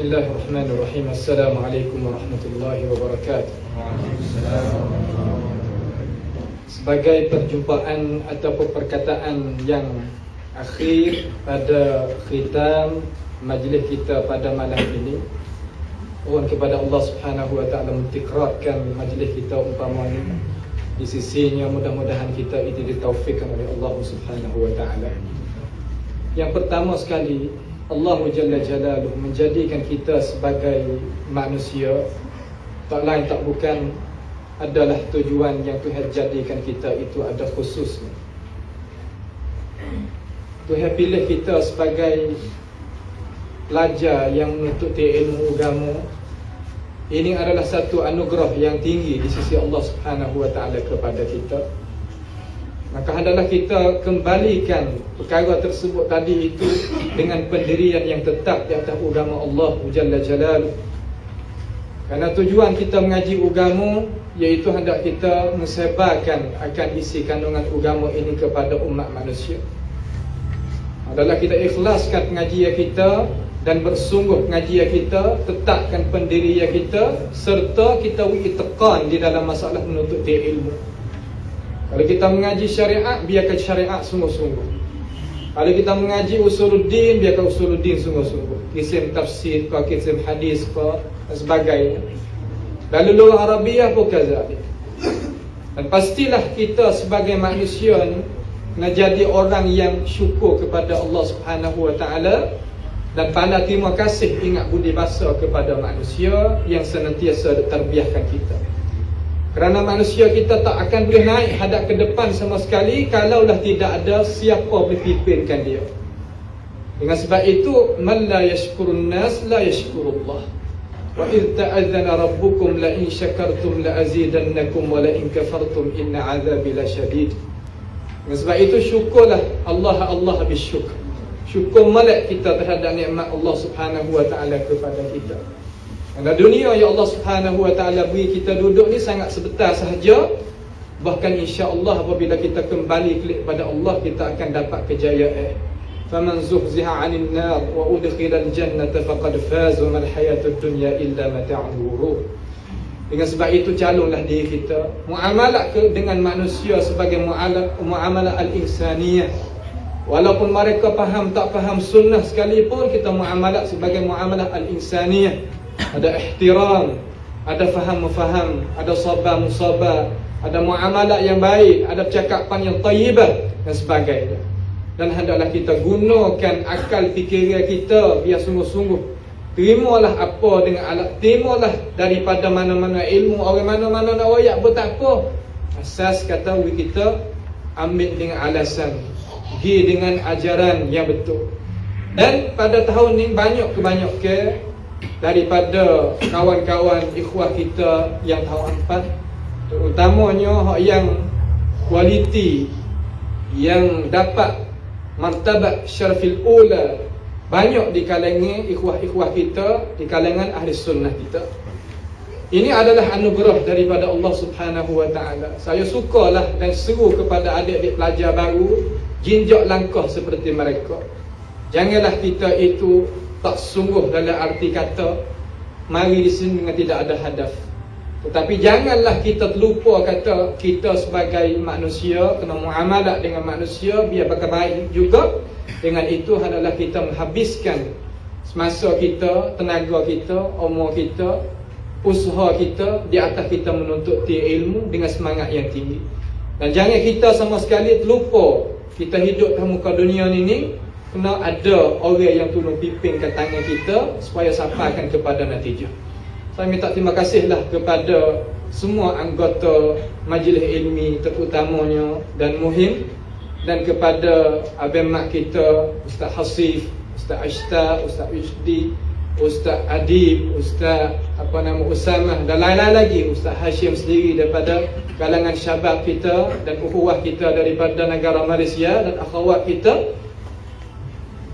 Bismillahirrahmanirrahim. Assalamualaikum warahmatullahi wabarakatuh. Sebagai perjumpaan ataupun perkataan yang akhir pada khitam majlis kita pada malam ini, mohon kepada Allah Subhanahu wa taala mentikrarkan majlis kita umpama ini di sisinya. Mudah-mudahan kita itu ditaufikkan oleh Allah Subhanahu wa taala. Yang pertama sekali, Allah Jalla Jalaluh menjadikan kita sebagai manusia, tak lain tak bukan adalah tujuan yang Tuhan jadikan kita itu ada khususnya. Tuhan pilih kita sebagai pelajar yang menuntut ilmu agama. Ini adalah satu anugerah yang tinggi di sisi Allah Subhanahu wa taala kepada kita. Maka hendaklah kita kembalikan perkara tersebut tadi itu dengan pendirian yang tetap di atas agama Allah Jalla Jalaluh. Kerana tujuan kita mengaji agama iaitu hendak kita mensebarkan akan isi kandungan agama ini kepada umat manusia. Adalah kita ikhlaskan pengajian kita dan bersungguh pengajian kita, tetapkan pendirian kita, serta kita i'tiqad di dalam masalah menuntut ilmu. Kalau kita mengaji syariat, biarkan syariat sungguh-sungguh. Kalau kita mengaji usuluddin, biarkan usuluddin sungguh-sungguh. Kisim tafsir, kisim hadis dan sebagainya. Lalu lughah Arabiah pun kazalik. Dan pastilah kita sebagai manusia ni nak jadi orang yang syukur kepada Allah Subhanahu wa taala dan pandai terima kasih, ingat budi bahasa kepada manusia yang senantiasa terbiahkan kita. Kerana manusia kita tak akan boleh naik hadap ke depan sama sekali kalaulah tidak ada siapa boleh pimpinkan dia. Dengan sebab itu, man la yashkurun nas la yashkurullah. Wa idh ta'adzana rabbukum la in syakartum la azidannakum wa la in kafartum inna azabi lasyadid. Dengan sebab itu, syukurlah Allah bisyukr. Syukur malak kita terhadap nikmat Allah Subhanahu wa taala kepada kita. Karena dunia yang Allah Subhanahu wa taala beri kita duduk ni sangat sebentar sahaja. Bahkan insya-Allah apabila kita kembali kepada Allah, kita akan dapat kejayaan. Faman zuhziha 'anil nar wa udkhilal jannata faqad faz wa mal hayatud dunya illa mata'ul ghurur. Dengan sebab itu, calonlah diri kita muamalah dengan manusia sebagai muamalah al-insaniyah. Walaupun mereka faham tak faham sunnah sekalipun, kita muamalah sebagai muamalah al-insaniyah. Ada ihtiram, ada faham-faham, ada sabar-musabar, ada muamalah yang baik, ada percakapan yang tayyibah dan sebagainya. Dan hendaklah kita gunakan akal fikiran kita biar sungguh-sungguh. Terimalah apa dengan alat, terimalah daripada mana-mana ilmu, orang mana-mana nak royak pun tak apa. Asas kata kita ambil dengan alasan, pergi dengan ajaran yang betul. Dan pada tahun ni banyak kebanyakan daripada kawan-kawan ikhwah kita yang tahun 4, terutamanya yang kualiti, yang dapat martabat syarafil ula, banyak di kalangan ikhwah-ikhwah kita, di kalangan ahli sunnah kita. Ini adalah anugerah daripada Allah Subhanahu wa taala. Saya sukalah dan seru kepada adik-adik pelajar baru jinjak langkah seperti mereka. Janganlah kita itu tak sungguh dalam arti kata mari di sini dengan tidak ada hadaf. Tetapi janganlah kita terlupa kata kita sebagai manusia kena muamalah dengan manusia biar baik juga. Dengan itu hendaklah kita menghabiskan semasa kita, tenaga kita, umur kita, usaha kita di atas kita menuntut ilmu dengan semangat yang tinggi. Dan jangan kita sama sekali terlupa kita hidup di muka dunia ini, kena ada orang yang tolong pimpinkan tangan kita supaya sampaikan kepada natijah. Saya minta terima kasihlah kepada semua anggota majlis ilmi terutamanya dan muhim, dan kepada abang mak kita Ustaz Hasif, Ustaz Ashta, Ustaz Ujdi, Ustaz Adib, Ustaz Usamah dan lain-lain lagi, Ustaz Hashim sendiri daripada kalangan syabab kita dan ukhuwah kita daripada negara Malaysia dan akhwat kita.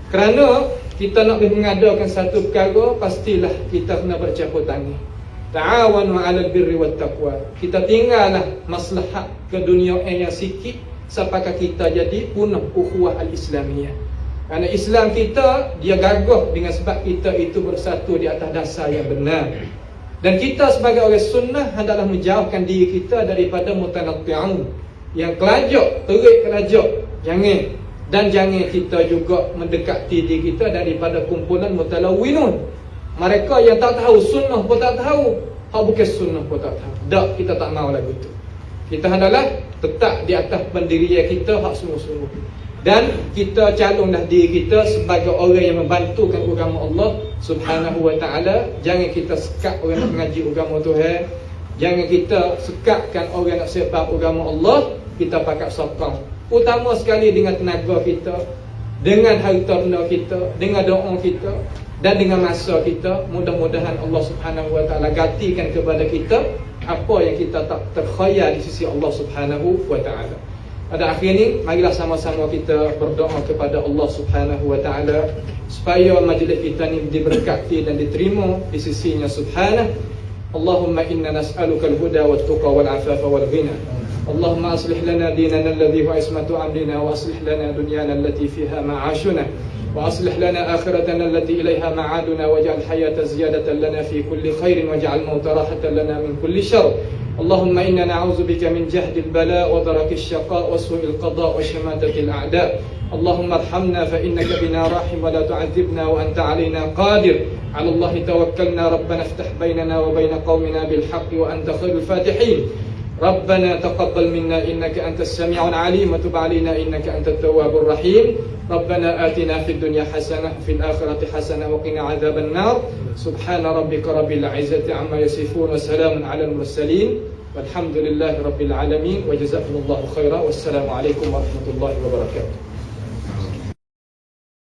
Kerana kita nak mengadakan satu perkara, pastilah kita kena bercampur tangan. Ta'awanu 'alal birri wat taqwa. Kita tinggallah maslahat ke dunia yang sikit sampai kita jadi punah ukhuwah al-islamiyah. Kerana Islam kita dia gagah dengan sebab kita itu bersatu di atas dasar yang benar. Dan kita sebagai orang sunnah hendaklah menjauhkan diri kita daripada mutanatti'un, yang kelajak, terik kelajak. Jangan kita juga mendekati diri kita daripada kumpulan mutalawwinun. Mereka yang tak tahu sunnah pun tak tahu, hak bukan sunnah pun tak tahu. Tak, kita tak mau lagu tu. Kita hendaklah tetap di atas pendirian kita hak sungguh-sungguh. Dan kita calonlah diri kita sebagai orang yang membantukan agama Allah Subhanahu wa ta'ala. Jangan kita sekat orang nak mengaji agama Tuhan. Jangan kita sekatkan orang nak sebab agama Allah. Kita pakat sokong, utama sekali dengan tenaga kita, dengan harta benda kita, dengan doa kita dan dengan masa kita. Mudah-mudahan Allah Subhanahu wa ta'ala gantikan kepada kita apa yang kita tak terkhayal di sisi Allah Subhanahu wa ta'ala. Pada akhir ini, marilah sama-sama kita berdoa kepada Allah Subhanahu wa ta'ala supaya majlis kita ini diberkati dan diterima di sisinya Subhanahu. Allahumma inna nas'aluka al-huda wat-tuqa wal-afafa wal-ghina. Allahumma aslih lana dinana alladhi huwa ismatu amrina wa aslih lana dunyana allati fiha ma'ashuna wa aslih lana akhiratana allati ilayha ma'aduna waj'al hayata ziyadatan lana fi kulli khairin waj'al mauta rahatan lana min kulli syarr. اللهم إنا نعوذ بك من جهد البلاء ودرك الشقاء وسوء القضاء وشماتة الأعداء. اللهم ارحمنا فإنك بنا راحم ولا تعذبنا وأنت علينا قادر. على الله توكلنا ربنا افتح بيننا وبين قومنا بالحق وأنت خير الفاتحين. ربنا تقبل منا إنك أنت السميع العليم وتب علينا إنك أنت التواب الرحيم. ربنا آتنا في الدنيا حسنة وفي الآخرة حسنة وقنا عذاب النار. سبحان ربك رب العزة عما يصفون وسلام على المرسلين والحمد لله رب العالمين وجزاكم الله خيرا والسلام عليكم ورحمة الله وبركاته.